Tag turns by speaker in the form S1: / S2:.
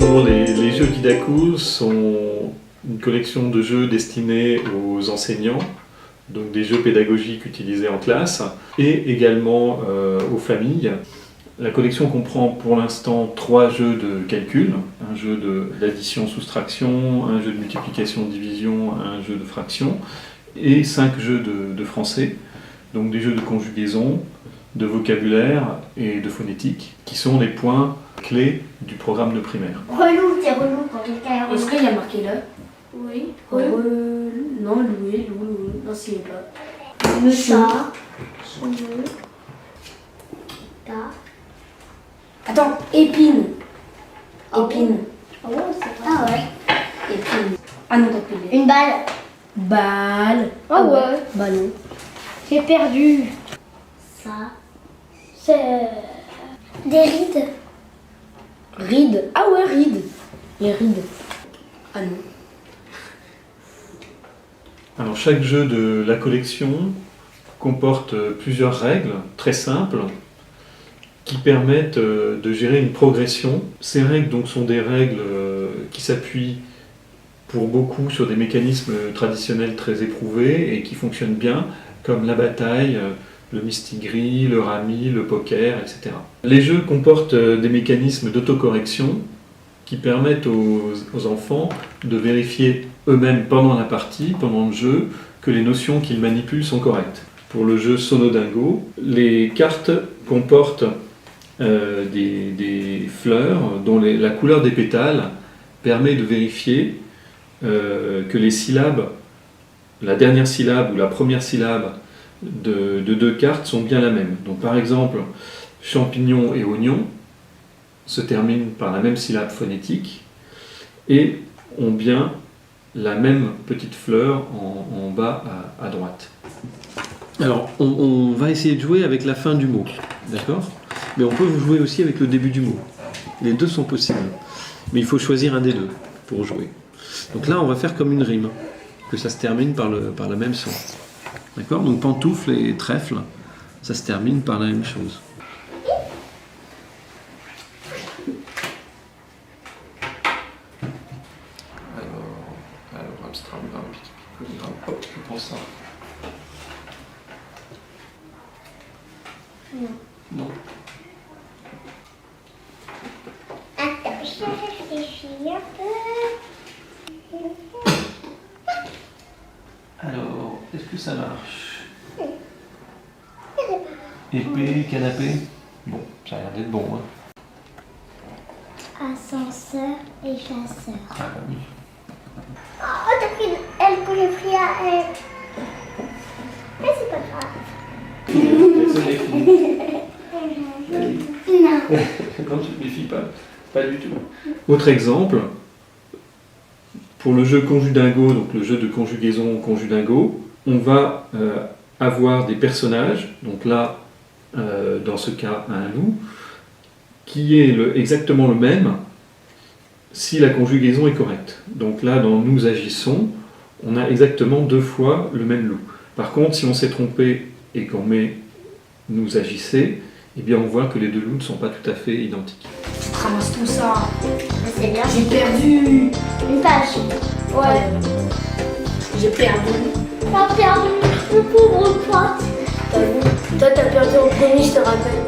S1: Bonjour, les jeux Kidaku sont une collection de jeux destinés aux enseignants, donc des jeux pédagogiques utilisés en classe, et également aux familles. La collection comprend pour l'instant 3 jeux de calcul, un jeu d'addition-soustraction, un jeu de multiplication-division, un jeu de fraction, et 5 jeux de français, donc des jeux de conjugaison, de vocabulaire et de phonétique, qui sont les points clés du programme de primaire.
S2: Relou, c'est relou quand quelqu'un est relou.
S3: Est-ce qu'il y a marqué là?
S2: Oui.
S3: Non, loué, non, s'il est pas.
S2: Le chat. Ta.
S3: Attends, épine. Épine.
S2: Oh, c'est ah ouais.
S3: Épine. Ah non, t'as plus les.
S2: Une balle.
S3: Balle.
S2: Ah ouais.
S3: Ballon.
S2: J'ai perdu. Ça. C'est des rides.
S3: Ride. Ah ouais, ride. Les rides. Ah non.
S1: Alors chaque jeu de la collection comporte plusieurs règles très simples qui permettent de gérer une progression. Ces règles donc sont des règles qui s'appuient pour beaucoup sur des mécanismes traditionnels très éprouvés et qui fonctionnent bien, comme la bataille, le mistigri, le rami, le poker, etc. Les jeux comportent des mécanismes d'autocorrection qui permettent aux enfants de vérifier eux-mêmes pendant la partie, pendant le jeu, que les notions qu'ils manipulent sont correctes. Pour le jeu Sonodingo, les cartes comportent des fleurs dont la couleur des pétales permet de vérifier que les syllabes, la dernière syllabe ou la première syllabe de 2 cartes sont bien la même. Donc par exemple, champignon et oignon se terminent par la même syllabe phonétique et ont bien la même petite fleur en bas à droite. Alors, on va essayer de jouer avec la fin du mot, d'accord ? Mais on peut jouer aussi avec le début du mot. Les deux sont possibles. Mais il faut choisir un des deux pour jouer. Donc là, on va faire comme une rime, que ça se termine par la même son. D'accord ? Donc pantoufle et trèfle, ça se termine par la même chose. Alors Amsterdam, hop, tu prends ça. Non.
S2: Attends, je réfléchis un peu.
S1: Alors, est-ce que ça marche ? Épée, canapé ? Bon, ça a l'air d'être bon, hein.
S2: Ascenseur et chasseur.
S1: Ah bah oui.
S2: Oh, t'as pris elle que j'ai pris à elle. Mais c'est pas grave.
S1: Désolé, Philippe.
S2: Non.
S1: Non, tu te méfies pas du tout. Autre exemple, pour le jeu Conjudingo, donc le jeu de conjugaison Conjudingo, on va avoir des personnages, donc là, dans ce cas, un loup, qui est exactement le même si la conjugaison est correcte. Donc là, dans nous agissons, on a exactement 2 fois le même loup. Par contre, si on s'est trompé et qu'on met nous agissez, eh bien on voit que les 2 loups ne sont pas tout à fait identiques.
S3: Ramasse tout ça.
S2: C'est bien.
S3: J'ai perdu.
S2: Une page. Ouais.
S3: J'ai perdu.
S2: T'as perdu le pauvre pote.
S3: T'as vu? Toi, t'as perdu en premier, je te rappelle.